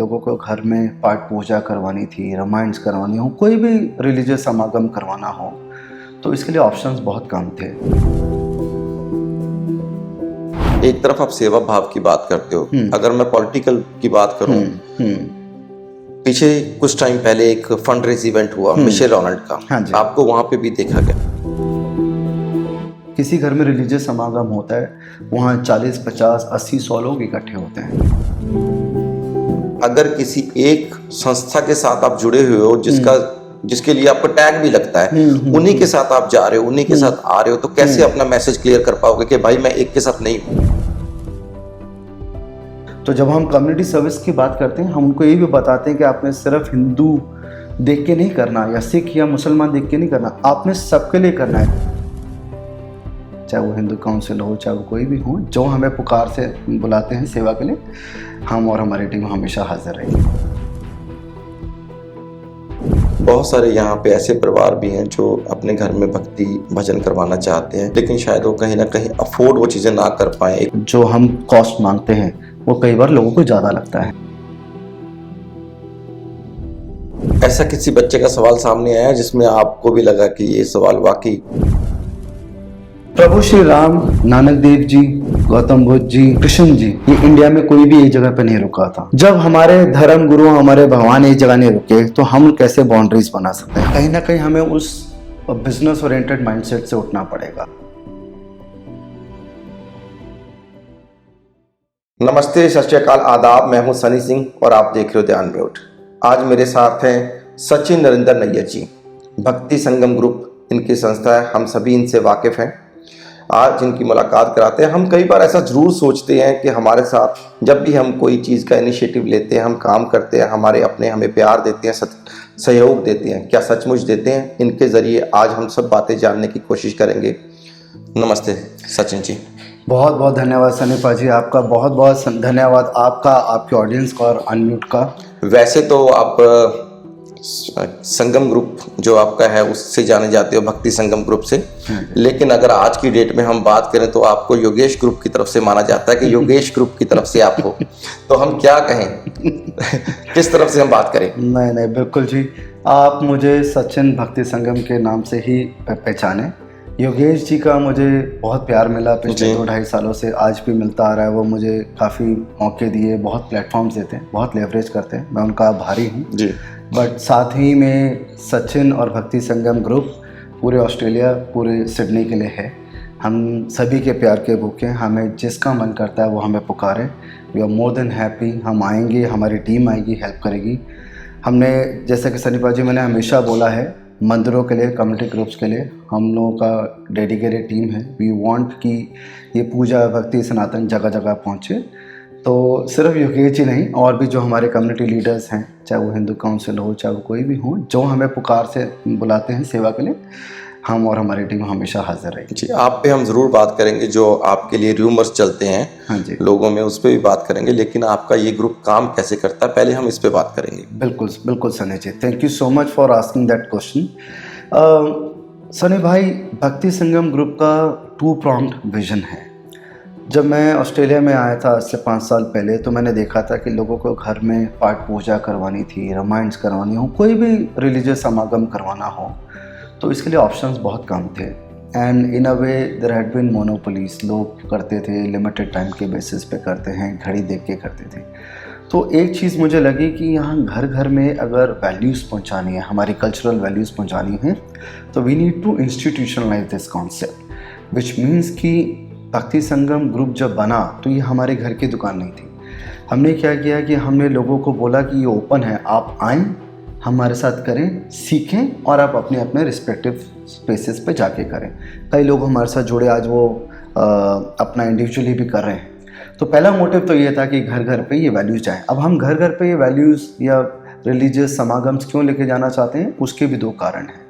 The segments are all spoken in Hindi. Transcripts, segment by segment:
लोगों को घर में पाठ पूजा करवानी थी, रामायण करवानी हो, कोई भी रिलीजियस समागम करवाना हो, तो इसके लिए ऑप्शंस बहुत कम थे। एक तरफ आप सेवा भाव की बात करते हो, अगर मैं पॉलिटिकल की बात करूं, पीछे कुछ टाइम पहले एक फंड रेज इवेंट हुआ मिशेल रॉनल्ड का। हाँ जी। आपको वहां पे भी देखा गया। किसी घर में रिलीजियस समागम होता है, वहाँ 40, 50, 80, 100 लोग इकट्ठे होते हैं। अगर किसी एक संस्था के साथ आप जुड़े हुए हो जिसके लिए आपको टैग भी लगता है, उन्हीं के साथ आप जा रहे हो, उन्हीं के साथ आ रहे हो, तो कैसे अपना मैसेज क्लियर कर पाओगे कि भाई मैं एक के साथ नहीं हूं? तो जब हम कम्युनिटी सर्विस की बात करते हैं, हम उनको ये भी बताते हैं कि आपने सिर्फ हिंदू देख के नहीं करना या सिख या मुसलमान देख के नहीं करना, आपने सबके लिए करना है। चाहे वो हिंदू काउंसिल हो, चाहे वो कोई भी हो, जो हमें पुकार से बुलाते हैं सेवा के लिए, हम और हमारी टीम हमेशा हाजिर रहेगी। बहुत सारे यहाँ पे ऐसे परिवार भी हैं जो अपने घर में भक्ति भजन करवाना चाहते हैं, लेकिन शायद वो कहीं ना कहीं अफोर्ड वो चीजें ना कर पाए। जो हम कॉस्ट मांगते हैं वो कई बार लोगों को ज्यादा लगता है। ऐसा किसी बच्चे का सवाल सामने आया जिसमें आपको भी लगा कि ये सवाल वाकई? प्रभु श्री राम, नानक देव जी, गौतम बुद्ध जी, कृष्ण जी, ये इंडिया में कोई भी एक जगह पे नहीं रुका था। जब हमारे धर्म गुरु, हमारे भगवान एक जगह नहीं रुके, तो हम कैसे बाउंड्रीज बना सकते हैं? कहीं ना कहीं हमें उस बिजनेस ओरिएंटेड माइंडसेट से उठना पड़ेगा। नमस्ते, सत श्री अकाल, आदाब। मैं हूं सनी सिंह और आप देख रहे हो ध्यान म्यूट। आज मेरे साथ हैं सचिन नरेंद्र नैयर जी, भक्ति संगम ग्रुप इनकी संस्था है। हम सभी इनसे वाकिफ हैं। आज इनकी मुलाकात कराते हैं। हम कई बार ऐसा जरूर सोचते हैं कि हमारे साथ जब भी हम कोई चीज़ का इनिशिएटिव लेते हैं, हम काम करते हैं, हमारे अपने हमें प्यार देते हैं, सहयोग देते हैं, क्या सचमुच देते हैं? इनके ज़रिए आज हम सब बातें जानने की कोशिश करेंगे। नमस्ते सचिन जी। बहुत बहुत धन्यवाद सनी पाजी, आपका बहुत बहुत धन्यवाद, आपका, आपके ऑडियंस का और अनम्यूट का। वैसे तो आप संगम ग्रुप जो आपका है उससे जाने जाते हो, भक्ति संगम ग्रुप से, लेकिन अगर आज की डेट में हम बात करें तो आपको योगेश ग्रुप की तरफ से माना जाता है कि योगेश ग्रुप की तरफ से आप हो। तो हम क्या कहें, किस तरफ से हम बात करें? नहीं, बिल्कुल जी, आप मुझे सचिन भक्ति संगम के नाम से ही पहचाने। योगेश जी का मुझे बहुत प्यार मिला पिछले 2-2.5 सालों से, आज भी मिलता आ रहा है। वो मुझे काफ़ी मौके दिए, बहुत प्लेटफॉर्म्स देते हैं, बहुत लेवरेज करते हैं, मैं उनका आभारी हूँ जी। बट साथ ही में सचिन और भक्ति संगम ग्रुप पूरे ऑस्ट्रेलिया, पूरे सिडनी के लिए है। हम सभी के प्यार के भूखे हैं, हमें जिसका मन करता है वो हमें पुकारे। We are more than happy. हम आएंगे, हमारी टीम आएगी, हेल्प करेगी। हमने, जैसे कि सनी पाजी मैंने हमेशा बोला है, मंदिरों के लिए, कम्युनिटी ग्रुप्स के लिए हम लोगों का डेडिकेटेड टीम है। वी वांट कि ये पूजा भक्ति सनातन जगह जगह पहुँचे। तो सिर्फ योगेश जी नहीं, और भी जो हमारे कम्युनिटी लीडर्स हैं, चाहे वो हिंदू काउंसिल हो, चाहे वो कोई भी हो, जो हमें पुकार से बुलाते हैं सेवा के लिए, हम और हमारी टीम हमेशा हाजिर रहेगी जी। आप पे हम ज़रूर बात करेंगे, जो आपके लिए र्यूमर्स चलते हैं हाँ जी लोगों में, उस पर भी बात करेंगे, लेकिन आपका ये ग्रुप काम कैसे करता है पहले हम इस पे बात करेंगे। बिल्कुल बिल्कुल Sunny ji, thank you so much for asking that question. Sunny भाई, भक्ति संगम ग्रुप का 2 pronged विजन है। जब मैं ऑस्ट्रेलिया में आया था आज से 5 साल पहले, तो मैंने देखा था कि लोगों को घर में पाठ पूजा करवानी थी, रामायण करवानी हो, कोई भी रिलीजियस समागम करवाना हो, तो इसके लिए ऑप्शंस बहुत कम थे। And in a way there had been monopolies. लोग करते थे, लिमिटेड टाइम के बेसिस पे करते हैं, घड़ी देख के करते थे। तो एक चीज़ मुझे लगी कि यहाँ घर घर में अगर वैल्यूज़ पहुँचानी है, हमारी कल्चरल वैल्यूज़ पहुँचानी है, तो we need to institutionalise this concept, which means कि भक्ति संगम ग्रुप जब बना तो ये हमारे घर की दुकान नहीं थी। हमने क्या किया कि हमने लोगों को बोला कि ये ओपन है, आप आएँ, हमारे साथ करें, सीखें, और आप अपने अपने रिस्पेक्टिव स्पेसेस पे जाके करें। कई लोग हमारे साथ जुड़े, आज वो अपना इंडिविजुअली भी कर रहे हैं। तो पहला मोटिव तो ये था कि घर घर पे ये वैल्यूज़ जाएँ। अब हम घर घर पे ये वैल्यूज़ या रिलीजियस समागम्स क्यों लेके जाना चाहते हैं, उसके भी 2 कारण हैं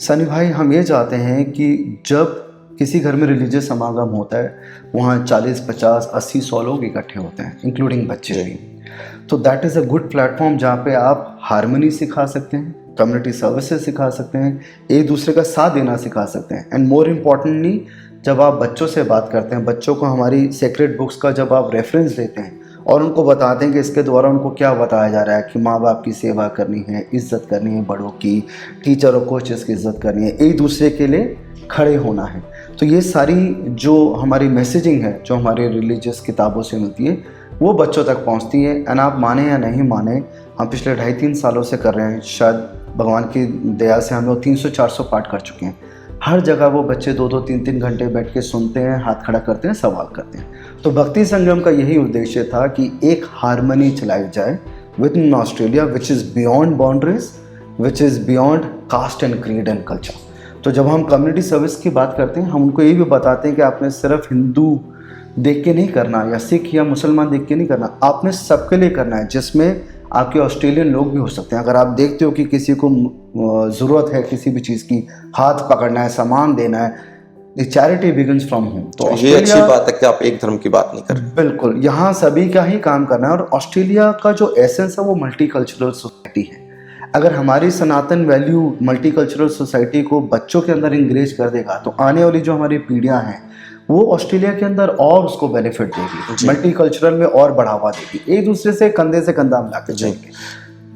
सनी भाई। हम ये चाहते हैं कि जब किसी घर में रिलीजियस समागम होता है, वहाँ 40, 50, 80, 100 लोग इकट्ठे होते हैं, इंक्लूडिंग बच्चे भी। तो that is a good platform जहाँ पे आप हारमोनी सिखा सकते हैं, कम्युनिटी सर्विसेज सिखा सकते हैं, एक दूसरे का साथ देना सिखा सकते हैं। एंड मोर इम्पॉर्टेंटली, जब आप बच्चों से बात करते हैं, बच्चों को हमारी सेक्रेड बुक्स का जब आप रेफरेंस देते हैं और उनको बताते हैं कि इसके द्वारा उनको क्या बताया जा रहा है कि माँ बाप की सेवा करनी है, इज़्ज़त करनी है बड़ों की, टीचर और कोचेस की इज़्ज़त करनी है, एक दूसरे के लिए खड़े होना है। तो ये सारी जो हमारी मैसेजिंग है, जो हमारे रिलीजियस किताबों से मिलती है, वो बच्चों तक पहुंचती है। एंड आप माने या नहीं माने, हम पिछले 2.5-3 सालों से कर रहे हैं। शायद भगवान की दया से हम लोग 300-400 पाठ कर चुके हैं। हर जगह वो बच्चे 2-2, 3-3 घंटे बैठ के सुनते हैं, हाथ खड़ा करते हैं, सवाल करते हैं। तो भक्ति संगम का यही उद्देश्य था कि एक हारमनी चलाई जाए within Australia which is beyond boundaries, which is beyond caste and creed and culture. तो जब हम कम्युनिटी सर्विस की बात करते हैं, हम उनको ये भी बताते हैं कि आपने सिर्फ हिंदू देख के नहीं करना या सिख या मुसलमान देख के नहीं करना, आपने सबके लिए करना है, जिसमें आपके ऑस्ट्रेलियन लोग भी हो सकते हैं। अगर आप देखते हो कि किसी को ज़रूरत है किसी भी चीज़ की, हाथ पकड़ना है, सामान देना है, चैरिटी बिगिंस फ्रॉम होम। तो ये अच्छी बात है कि आप एक धर्म की बात नहीं कर रहे। बिल्कुल, यहाँ सभी का ही काम करना है। और ऑस्ट्रेलिया का जो एसेंस है वो मल्टीकल्चरल सोसाइटी है। अगर हमारी सनातन वैल्यू मल्टीकल्चरल सोसाइटी को बच्चों के अंदर इंग्रेज कर देगा, तो आने वाली जो हमारी पीढ़ियाँ हैं वो ऑस्ट्रेलिया के अंदर और उसको बेनिफिट देगी, मल्टीकल्चरल में और बढ़ावा देगी, एक दूसरे से कंधा मिला के चलेंगे।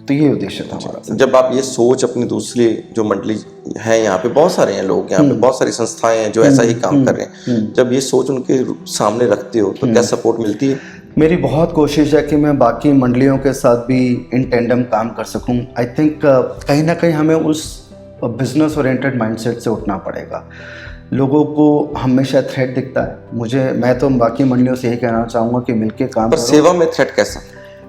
तो ये उद्देश्य था हमारा। जब आप ये सोच अपनी दूसरी जो मंडली है, यहाँ पे बहुत सारे हैं लोग, यहाँ पे बहुत सारी संस्थाएं हैं जो ऐसा ही काम कर रहे हैं, जब ये सोच उनके सामने रखते हो तो क्या सपोर्ट मिलती है? मेरी बहुत कोशिश है कि मैं बाकी मंडलियों के साथ भी इन टेंडम काम कर सकूं। आई थिंक कहीं ना कहीं हमें उस बिजनेस ओरिएंटेड माइंडसेट से उठना पड़ेगा। लोगों को हमेशा थ्रेट दिखता है। मैं तो बाकी मंडलियों से यही कहना चाहूँगा कि मिलके काम पर करो। सेवा में थ्रेट कैसा?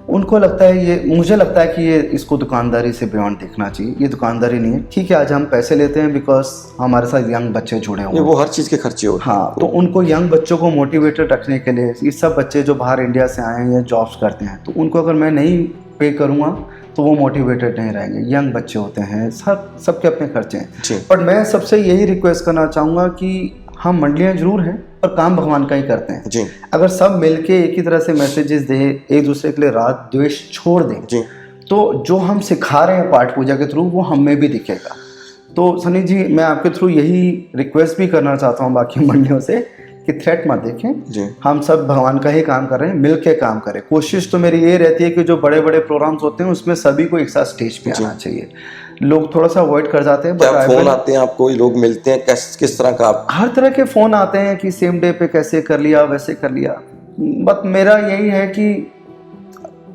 उनको लगता है, ये मुझे लगता है कि ये इसको दुकानदारी से बियॉन्ड देखना चाहिए। ये दुकानदारी नहीं है। ठीक है, आज हम पैसे लेते हैं बिकॉज हमारे साथ यंग बच्चे जुड़े हुए हैं, वो हर चीज़ के खर्चे होते हैं। हाँ, तो उनको यंग बच्चों को मोटिवेटेड रखने के लिए, ये सब बच्चे जो बाहर इंडिया से आए हैं या जॉब्स करते हैं, तो उनको अगर मैं नहीं पे करूँगा तो वो मोटिवेटेड नहीं रहेंगे। यंग बच्चे होते हैं, सबके अपने खर्चे हैं। बट मैं सबसे यही रिक्वेस्ट करना चाहूँगा कि हम मंडलियाँ जरूर हैं पर काम भगवान का ही करते हैं जी। अगर सब मिलके एक ही तरह से मैसेजेस दें, एक दूसरे के लिए राग द्वेष छोड़ दें जी, तो जो हम सिखा रहे हैं पाठ पूजा के थ्रू वो हम में भी दिखेगा। तो सनी जी, मैं आपके थ्रू यही रिक्वेस्ट भी करना चाहता हूँ बाकी मंडलियों से कि थ्रेट मत देखें जी। हम सब भगवान का ही काम कर रहे हैं, मिल के काम करें। कोशिश तो मेरी ये रहती है कि जो बड़े बड़े प्रोग्राम्स होते हैं उसमें सभी को एक साथ स्टेज पे आना चाहिए। लोग थोड़ा सा अवॉइड कर जाते हैं। क्या फोन आते हैं आपको, लोग मिलते हैं, किस तरह का? हर तरह के फोन आते हैं कि सेम डे पे कैसे कर लिया, वैसे कर लिया। बट मेरा यही है कि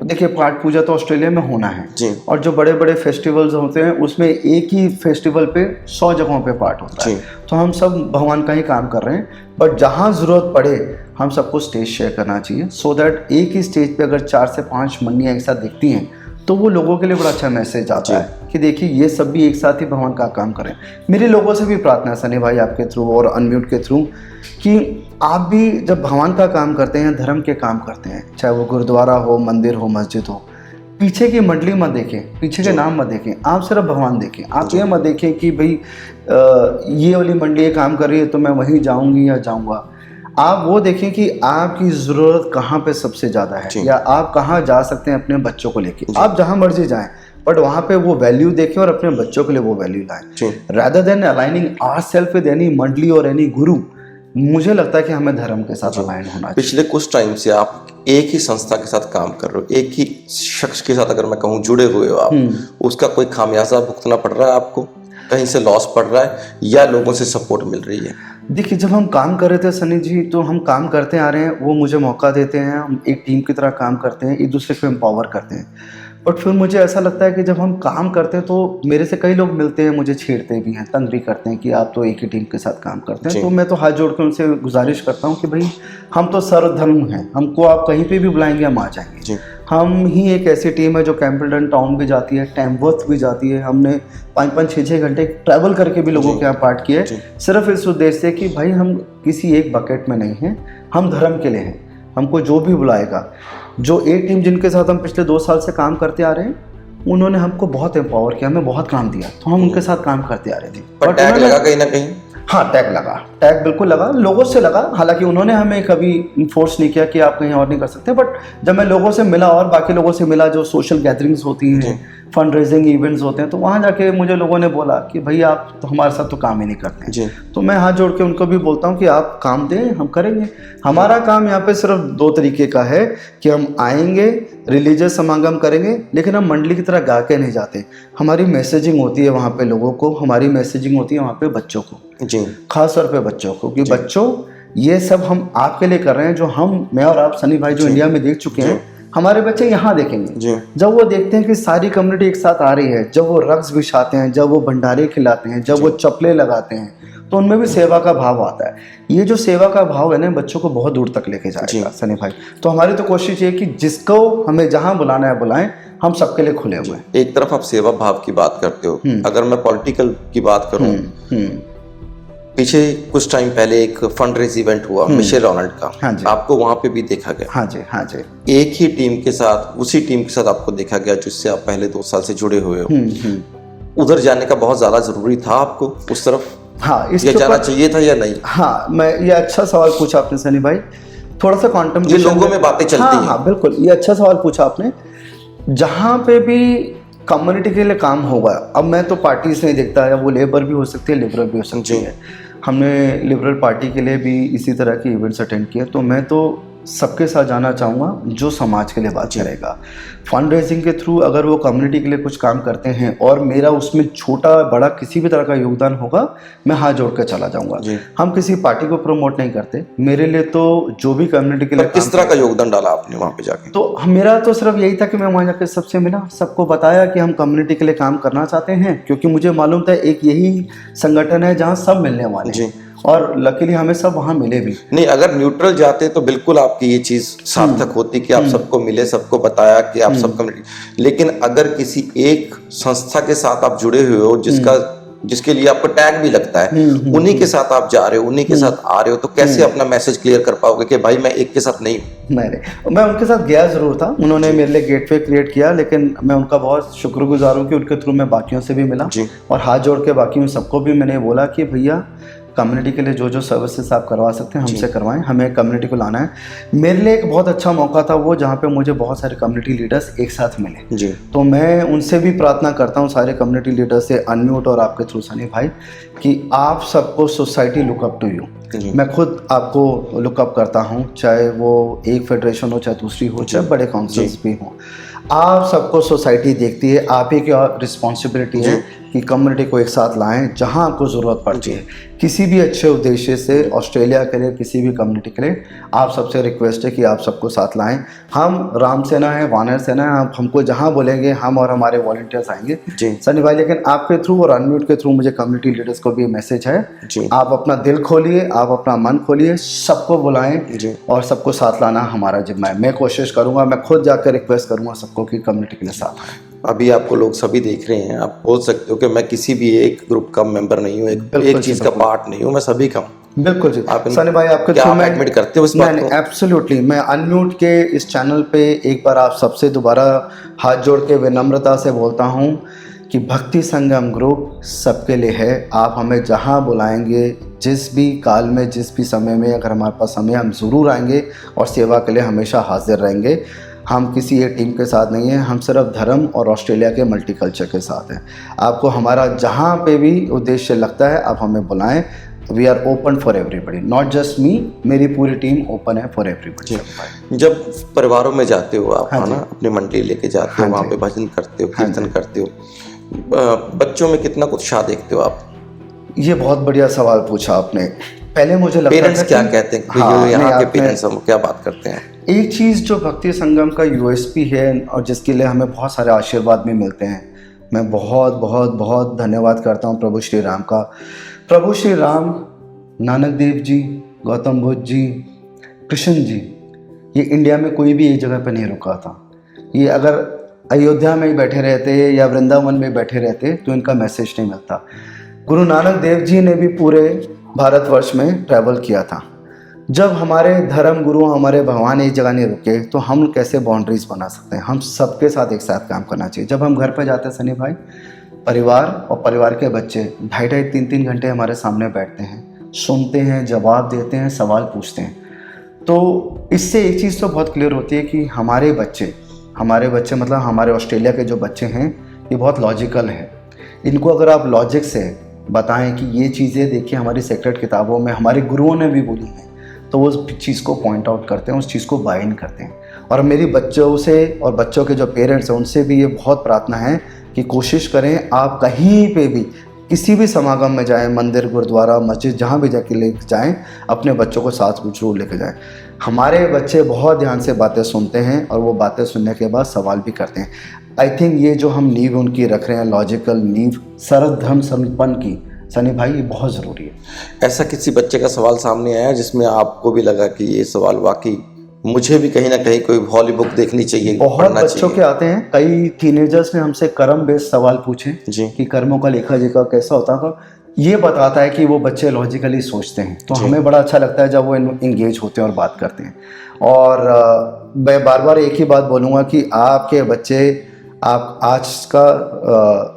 देखिए, पाठ पूजा तो ऑस्ट्रेलिया में होना है जी। और जो बड़े बड़े फेस्टिवल्स होते हैं उसमें एक ही फेस्टिवल पे 100 जगहों पे पाठ होता है। तो हम सब भगवान का ही काम कर रहे हैं। बट जहाँ ज़रूरत पड़े हम सबको स्टेज शेयर करना चाहिए, सो दैट एक ही स्टेज पे अगर 4 से 5 मंडियाँ एक साथ दिखती हैं तो वो लोगों के लिए बड़ा अच्छा मैसेज आता है कि देखिए ये सब भी एक साथ ही भगवान का काम करें। मेरी लोगों से भी प्रार्थना है सनी भाई आपके थ्रू और अनम्यूट के थ्रू कि आप भी जब भगवान का काम करते हैं, धर्म के काम करते हैं, चाहे वो गुरुद्वारा हो, मंदिर हो, मस्जिद हो, पीछे की मंडली मत देखें, पीछे के नाम मत देखें, आप सिर्फ भगवान देखें। आप ये मत देखें कि भाई ये वाली मंडली ये काम कर रही है तो मैं वहीं जाऊंगी या जाऊंगा। आप वो देखें कि आपकी ज़रूरत कहाँ पे सबसे ज़्यादा है या आप कहाँ जा सकते हैं अपने बच्चों को लेके। आप जहाँ मर्जी जाएं बट वहाँ पे वो वैल्यू देखें और अपने बच्चों के लिए वो वैल्यू लाएं, rather than aligning ourselves with any मंडली और एनी गुरु। मुझे लगता है कि हमें धर्म के साथ अलाइन होना चाहिए। पिछले कुछ टाइम से आप एक ही संस्था के साथ काम कर रहे हो, एक ही शख्स के साथ अगर मैं कहूँ जुड़े हुए हो आप, उसका कोई खामियाजा भुगतना पड़ रहा है आपको? कहीं से लॉस पड़ रहा है या लोगों से सपोर्ट मिल रही है? देखिए, जब हम काम कर रहे थे सनी जी, तो हम काम करते आ रहे हैं, वो मुझे मौका देते हैं, हम एक टीम की तरह काम करते हैं, एक दूसरे को एम्पावर करते हैं। बट फिर मुझे ऐसा लगता है कि जब हम काम करते हैं तो मेरे से कई लोग मिलते हैं, मुझे छेड़ते भी हैं, तंग भी करते हैं कि आप तो एक ही टीम के साथ काम करते हैं। तो मैं तो हाथ जोड़ के उनसे गुजारिश करता हूँ कि भाई हम तो सर्वधर्म हैं, हमको आप कहीं पे भी बुलाएंगे हम आ जाएंगे। हम ही एक ऐसी टीम है जो कैम्पबेलडन टाउन भी जाती है, टैमवर्थ भी जाती है। हमने 5-5, 6-6 घंटे ट्रैवल करके भी लोगों के यहाँ पाठ किए, सिर्फ इस उद्देश्य से कि भाई हम किसी एक बकेट में नहीं हैं, हम धर्म के लिए हैं। हमको जो भी बुलाएगा, जो एक टीम जिनके साथ हम पिछले 2 साल से काम करते आ रहे हैं, उन्होंने हमको बहुत एम्पावर किया, हमें बहुत काम दिया, तो हम उनके साथ काम करते आ रहे थे। पर टैग लगा कहीं ना कहीं। हाँ, टैग बिल्कुल लगा, लोगों से लगा। हालांकि उन्होंने हमें कभी फोर्स नहीं किया कि आप कहीं और नहीं कर सकते, बट जब मैं लोगों से मिला और बाकी लोगों से मिला, जो सोशल गैदरिंग्स होती हैं, फंड रेजिंग इवेंट्स होते हैं, तो वहाँ जाके मुझे लोगों ने बोला कि भैया आप तो हमारे साथ तो काम ही नहीं करते हैं। तो मैं हाथ जोड़ के उनको भी बोलता हूँ कि आप काम दें, हम करेंगे। हमारा काम यहाँ पे सिर्फ 2 तरीके का है कि हम आएंगे, रिलीजियस समागम करेंगे, लेकिन हम मंडली की तरह गा के नहीं जाते। हमारी मैसेजिंग होती है वहाँ पे लोगों को, हमारी मैसेजिंग होती है वहाँ पे बच्चों को, जी, खास तौर पे बच्चों को, कि बच्चों ये सब हम आपके लिए कर रहे हैं। जो मैं और आप सनी भाई जो इंडिया में देख चुके हैं, हमारे बच्चे यहाँ देखेंगे। जब वो देखते हैं कि सारी कम्युनिटी एक साथ आ रही है, जब वो रक्स बिछाते हैं, जब वो भंडारे खिलाते हैं, जब वो चप्पलें लगाते हैं, तो उनमें भी सेवा का भाव आता है। ये जो सेवा का भाव है ना, बच्चों को बहुत दूर तक लेके जाएगा सनी भाई। तो हमारी तो कोशिश ये कि जिसको हमें जहाँ बुलाना है बुलाएं, हम सबके लिए खुले हुए हैं। एक तरफ आप सेवा भाव की बात करते हो, अगर मैं पॉलिटिकल की बात करूं, पीछे कुछ टाइम पहले एक फंड रेज इवेंट हुआ मिशेल रोनाल्ड का, आपको वहां पे भी देखा गया। हाँ जी। एक ही टीम के साथ, उसी टीम के साथ आपको देखा गया जिससे आप पहले 2 साल से जुड़े हुए हो। उधर जाने का बहुत ज्यादा जरूरी था आपको उस तरफ? हाँ, ये जाना चाहिए था या नहीं? हाँ, ये अच्छा सवाल पूछा आपने सनी भाई। थोड़ा सा क्वांटम ये लोगों में बातें चलती हैं। हाँ, बिल्कुल, ये अच्छा सवाल पूछा आपने। जहाँ पे भी कम्युनिटी के लिए काम होगा, अब मैं तो पार्टी से नहीं देखता, या वो लेबर भी हो सकती है, लिबरल भी हो सकती है। हमने लिबरल पार्टी के लिए भी इसी तरह के इवेंट्स अटेंड किए। तो मैं तो सबके साथ जाना चाहूँगा जो समाज के लिए बात करेगा। फंड रेजिंग के थ्रू अगर वो कम्युनिटी के लिए कुछ काम करते हैं और मेरा उसमें छोटा बड़ा किसी भी तरह का योगदान होगा, मैं हाथ जोड़ कर चला जाऊँगा। हम किसी पार्टी को प्रमोट नहीं करते। मेरे लिए तो जो भी कम्युनिटी के लिए किस तरह का योगदान डाला आपने वहाँ पे जाके? तो मेरा तो सिर्फ यही था कि मैं वहाँ जाकर सबसे मिला, सबको बताया कि हम कम्युनिटी के लिए काम करना चाहते हैं, क्योंकि मुझे मालूम था एक यही संगठन है जहाँ सब मिलने वाले हैं, और लकीली हमें सब वहाँ मिले भी। नहीं, अगर न्यूट्रल जाते तो बिल्कुल आपकी ये चीज सार्थक होती कि आप सबको मिले, सबको बताया कि आप सब कम्युनिटी। लेकिन अगर किसी एक संस्था के साथ आप जुड़े हुए हो जिसके लिए आपको टैग भी लगता है, उन्हीं के साथ आप जा रहे हो, उन्हीं के साथ आ रहे हो, तो कैसे अपना मैसेज क्लियर कर पाओगे कि भाई मैं एक के साथ नहीं हूँ? मैं उनके साथ गया जरूर था, उन्होंने मेरे लिए गेटवे क्रिएट किया, लेकिन मैं उनका बहुत शुक्रगुजार हूँ कि उनके थ्रू मैं बाकियों से भी मिला और हाथ जोड़ के बाकियों सबको भी मैंने बोला कि भैया कम्युनिटी के लिए जो जो सर्विसेज आप करवा सकते हैं हमसे करवाएं, हमें कम्युनिटी को लाना है। मेरे लिए एक बहुत अच्छा मौका था वो, जहाँ पे मुझे बहुत सारे कम्युनिटी लीडर्स एक साथ मिले। तो मैं उनसे भी प्रार्थना करता हूँ, सारे कम्युनिटी लीडर्स से, अनम्यूट और आपके थ्रू सनी भाई, कि आप सबको society look up to you. मैं खुद आपको लुक अप करता हूँ, चाहे वो एक फेडरेशन हो, चाहे दूसरी हो, चाहे बड़े काउंसिल्स भी हों। आप सबको सोसाइटी देखती है, आप ही की रिस्पॉन्सिबिलिटी है कि कम्युनिटी को एक साथ लाएं जहां आपको ज़रूरत पड़ती है। किसी भी अच्छे उद्देश्य से ऑस्ट्रेलिया के लिए, किसी भी कम्युनिटी के लिए आप सबसे रिक्वेस्ट है कि आप सबको साथ लाएं। हम राम सेना है, वानर सेना है, आप हमको जहां बोलेंगे हम और हमारे वॉलंटियर्स आएंगे सनी भाई। लेकिन आपके थ्रू और अनम्यूट के थ्रू मुझे कम्युनिटी लीडर्स को भी मैसेज है, आप अपना दिल खोलिए, आप अपना मन खोलिए, सबको बुलाएं और सबको साथ लाना हमारा जिम्मा है। मैं कोशिश करूँगा, मैं खुद जाकर रिक्वेस्ट करूँगा सबको कि कम्युनिटी के लिए साथ आए। अभी आपको लोग सभी देख रहे हैं, आप बोल सकते हो कि मैं किसी भी एक ग्रुप का मेंबर नहीं हूँ, एक चीज का पार्ट नहीं हूँ, मैं सभी का हूँ। बिल्कुल जी सनी भाई, आपके क्या आप एडमिट करते हो इस बात को? एब्सोल्युटली। मैं अनम्यूट के इस चैनल पे एक बार आप सबसे दोबारा हाथ जोड़ के विनम्रता से बोलता हूँ कि भक्ति संगम ग्रुप सबके लिए है। आप हमें जहाँ बुलाएंगे, जिस भी काल में, जिस भी समय में, अगर हमारे पास समय, हम ज़रूर आएंगे और सेवा के लिए हमेशा हाजिर रहेंगे। हम किसी एक टीम के साथ नहीं हैं, हम सिर्फ धर्म और ऑस्ट्रेलिया के मल्टीकल्चर के साथ हैं। आपको हमारा जहाँ पे भी उद्देश्य लगता है आप हमें बुलाएं। We are open for everybody, not just me, मेरी पूरी टीम ओपन है फॉर एवरीबडी। जब परिवारों में जाते हो आप, है ना, अपनी मंडली लेके जाते हो, वहाँ पे भजन करते हो, कीर्तन करते हो, बच्चों में कितना उत्साह देखते हो आप? ये बहुत बढ़िया सवाल पूछा आपने। पहले मुझे लगता पेरेंट्स क्या कहते हैं, यहाँ के पेरेंट्स हम क्या बात करते हैं? एक चीज़ जो भक्ति संगम का यूएसपी है और जिसके लिए हमें बहुत सारे आशीर्वाद भी मिलते हैं, मैं बहुत बहुत बहुत धन्यवाद करता हूँ प्रभु श्री राम का। प्रभु श्री राम, नानक देव जी, गौतम बुद्ध जी, कृष्ण जी, ये इंडिया में कोई भी एक जगह पर नहीं रुका था। ये अगर अयोध्या में ही बैठे रहते या वृंदावन में बैठे रहते तो इनका मैसेज नहीं मिलता। गुरु नानक देव जी ने भी पूरे भारतवर्ष में ट्रैवल किया था। जब हमारे धर्म गुरु, हमारे भगवान एक जगह नहीं रुके तो हम कैसे बाउंड्रीज बना सकते हैं? हम सबके साथ एक साथ काम करना चाहिए। जब हम घर पर जाते हैं सनी भाई, परिवार और परिवार के बच्चे 2.5-3 घंटे हमारे सामने बैठते हैं, सुनते हैं, जवाब देते हैं, सवाल पूछते हैं। तो इससे एक चीज़ तो बहुत क्लियर होती है कि हमारे बच्चे मतलब हमारे ऑस्ट्रेलिया के जो बच्चे हैं ये बहुत लॉजिकल हैं। इनको अगर आप लॉजिक से बताएं कि ये चीज़ें देखिए हमारी सेक्रेट किताबों में हमारे गुरुओं ने भी बोली हैं, तो वो उस चीज़ को पॉइंट आउट करते हैं, उस चीज़ को बाय इन करते हैं। और मेरी बच्चों से और बच्चों के जो पेरेंट्स हैं उनसे भी ये बहुत प्रार्थना है कि कोशिश करें आप कहीं पे भी किसी भी समागम में जाएं, मंदिर, गुरुद्वारा, मस्जिद, जहाँ भी जाके लेके जाएं, अपने बच्चों को साथ में जरूर लेके जाएं। हमारे बच्चे बहुत ध्यान से बातें सुनते हैं और वो बातें सुनने के बाद सवाल भी करते हैं। आई थिंक ये जो हम नींव उनकी रख रहे हैं, लॉजिकल नींव सरल धर्म संपन्न की, सनी भाई, ये बहुत ज़रूरी है। ऐसा किसी बच्चे का सवाल सामने आया जिसमें आपको भी लगा कि ये सवाल वाकई मुझे भी कहीं ना कहीं कोई हॉली बुक देखनी चाहिए, बहुत पढ़ना बच्चों चाहिए? के आते हैं, कई टीनेजर्स ने हमसे कर्म बेस्ड सवाल पूछे जी। कि कर्मों का लेखा जोखा कैसा होता है। ये बताता है कि वो बच्चे लॉजिकली सोचते हैं, तो हमें बड़ा अच्छा लगता है जब वो इंगेज होते हैं और बात करते हैं। और मैं बार बार एक ही बात बोलूँगा कि आपके बच्चे आप आज का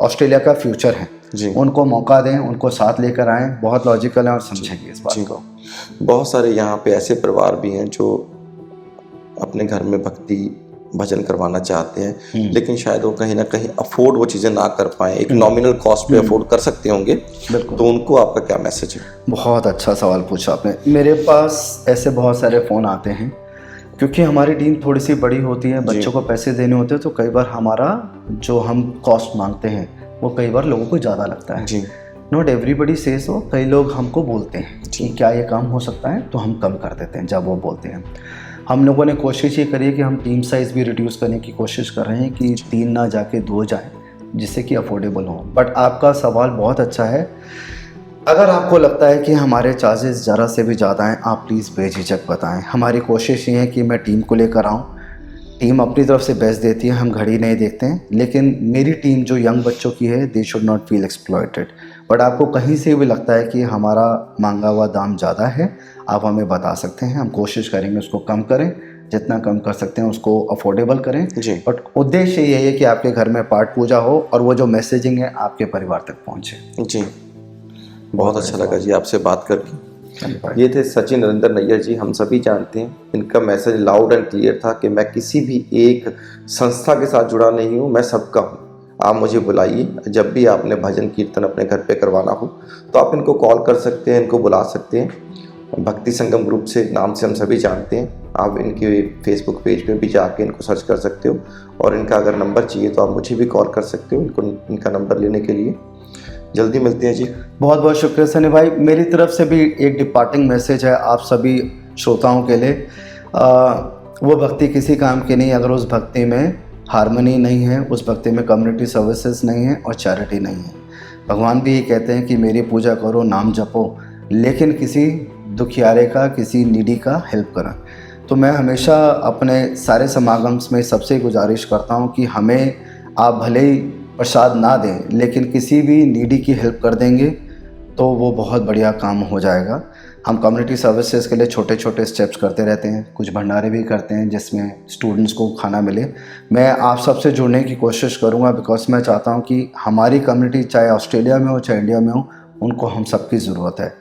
ऑस्ट्रेलिया का फ्यूचर है, उनको मौका दें, उनको साथ लेकर आएँ, बहुत लॉजिकल है और समझेंगे इस बात को। बहुत सारे यहाँ पे ऐसे परिवार भी हैं जो अपने घर में भक्ति भजन करवाना चाहते हैं, लेकिन शायद वो कहीं ना कहीं अफोर्ड वो चीज़ें ना कर पाएँ, एक नॉमिनल कॉस्ट पे अफोर्ड कर सकते होंगे, तो उनको आपका क्या मैसेज है? बहुत अच्छा सवाल पूछा आपने। मेरे पास ऐसे बहुत सारे फ़ोन आते हैं, क्योंकि हमारी टीम थोड़ी सी बड़ी होती है, बच्चों को पैसे देने होते हैं, तो कई बार हमारा जो हम कॉस्ट मांगते हैं वो कई बार लोगों को ज़्यादा लगता है। जी। नॉट एवरीबडी से सो, कई लोग हमको बोलते हैं कि क्या ये काम हो सकता है, तो हम कम कर देते हैं जब वो बोलते हैं। हम लोगों ने कोशिश ये करी है कि हम टीम साइज़ भी रिड्यूस करने की कोशिश कर रहे हैं कि 3 ना जाके 2 जाएं, जिससे कि अफोर्डेबल हो। बट आपका सवाल बहुत अच्छा है। अगर आपको लगता है कि हमारे चार्जेस ज़रा से भी ज़्यादा हैं, आप प्लीज़ बेझिझक बताएं। हमारी कोशिश ये है कि मैं टीम को लेकर आऊँ, टीम अपनी तरफ से बेस्ट देती है, हम घड़ी नहीं देखते हैं, लेकिन मेरी टीम जो यंग बच्चों की है, they should not feel exploited. But आपको कहीं से भी लगता है कि हमारा मांगा हुआ दाम ज़्यादा है, आप हमें बता सकते हैं, हम कोशिश करेंगे उसको कम करें, जितना कम कर सकते हैं उसको अफोर्डेबल करें। बट उद्देश्य यही है कि आपके घर में पाठ पूजा हो और वो जो मैसेजिंग है आपके परिवार तक पहुँचे। जी, बहुत अच्छा लगा जी आपसे बात करके। ये थे सचिन नरेंद्र नैयर जी। हम सभी जानते हैं इनका मैसेज लाउड एंड क्लियर था कि मैं किसी भी एक संस्था के साथ जुड़ा नहीं हूँ, मैं सबका हूँ। आप मुझे बुलाइए, जब भी आपने भजन कीर्तन अपने घर पे करवाना हो तो आप इनको कॉल कर सकते हैं, इनको बुला सकते हैं। भक्ति संगम ग्रुप से नाम से हम सभी जानते हैं। आप इनके फेसबुक पेज पे भी जाके इनको सर्च कर सकते हो, और इनका अगर नंबर चाहिए तो आप मुझे भी कॉल कर सकते हो इनका नंबर लेने के लिए। जल्दी मिलते हैं जी। बहुत बहुत शुक्रिया सनी भाई। मेरी तरफ से भी एक डिपार्टिंग मैसेज है आप सभी श्रोताओं के लिए। वो भक्ति किसी काम की नहीं अगर उस भक्ति में हार्मनी नहीं है, उस भक्ति में कम्युनिटी सर्विसेज नहीं है और चैरिटी नहीं है। भगवान भी ये कहते हैं कि मेरी पूजा करो, नाम जपो, लेकिन किसी दुखियारे का, किसी नीडी का हेल्प करें। तो मैं हमेशा अपने सारे समागम में सबसे गुजारिश करता हूँ कि हमें आप भले ही प्रसाद ना दें, लेकिन किसी भी नीडी की हेल्प कर देंगे तो वो बहुत बढ़िया काम हो जाएगा। हम कम्युनिटी सर्विसेज के लिए छोटे छोटे स्टेप्स करते रहते हैं, कुछ भंडारे भी करते हैं जिसमें स्टूडेंट्स को खाना मिले। मैं आप सबसे जुड़ने की कोशिश करूंगा, बिकॉज मैं चाहता हूं कि हमारी कम्युनिटी चाहे ऑस्ट्रेलिया में हो चाहे इंडिया में हो, उनको हम सबकी ज़रूरत है।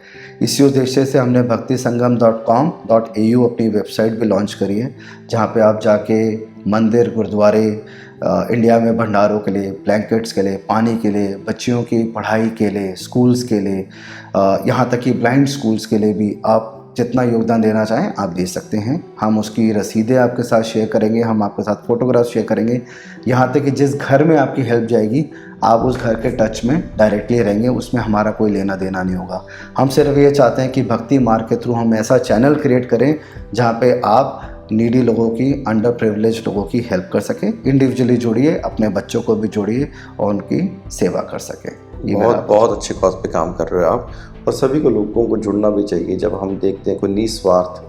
इसी उद्देश्य से हमने bhaktisangam.com.au अपनी वेबसाइट भी लॉन्च करी है, जहाँ पे आप जाके मंदिर, गुरुद्वारे, इंडिया में भंडारों के लिए, ब्लैंकेट्स के लिए, पानी के लिए, बच्चियों की पढ़ाई के लिए, स्कूल्स के लिए, यहाँ तक कि ब्लाइंड स्कूल्स के लिए भी आप जितना योगदान देना चाहें आप दे सकते हैं। हम उसकी रसीदें आपके साथ शेयर करेंगे, हम आपके साथ फ़ोटोग्राफ शेयर करेंगे, यहाँ तक कि जिस घर में आपकी हेल्प जाएगी आप उस घर के टच में डायरेक्टली रहेंगे, उसमें हमारा कोई लेना देना नहीं होगा। हम सिर्फ ये चाहते हैं कि भक्ति मार्ग के थ्रू हम ऐसा चैनल क्रिएट करें जहाँ पे आप नीडी लोगों की, अंडर प्रिविलेज लोगों की हेल्प कर सकें। इंडिविजुअली जोड़िए, अपने बच्चों को भी जोड़िए और उनकी सेवा कर सकें। बहुत अच्छे कॉज पे काम कर रहे हो आप, और सभी को लोगों को जुड़ना भी चाहिए। जब हम देखते हैं कोई निस्वार्थ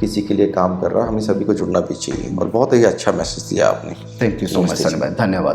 किसी के लिए काम कर रहा है, हमें सभी को जुड़ना भी चाहिए, और बहुत ही अच्छा मैसेज दिया आपने। Thank you so much Sunny भाई, धन्यवाद।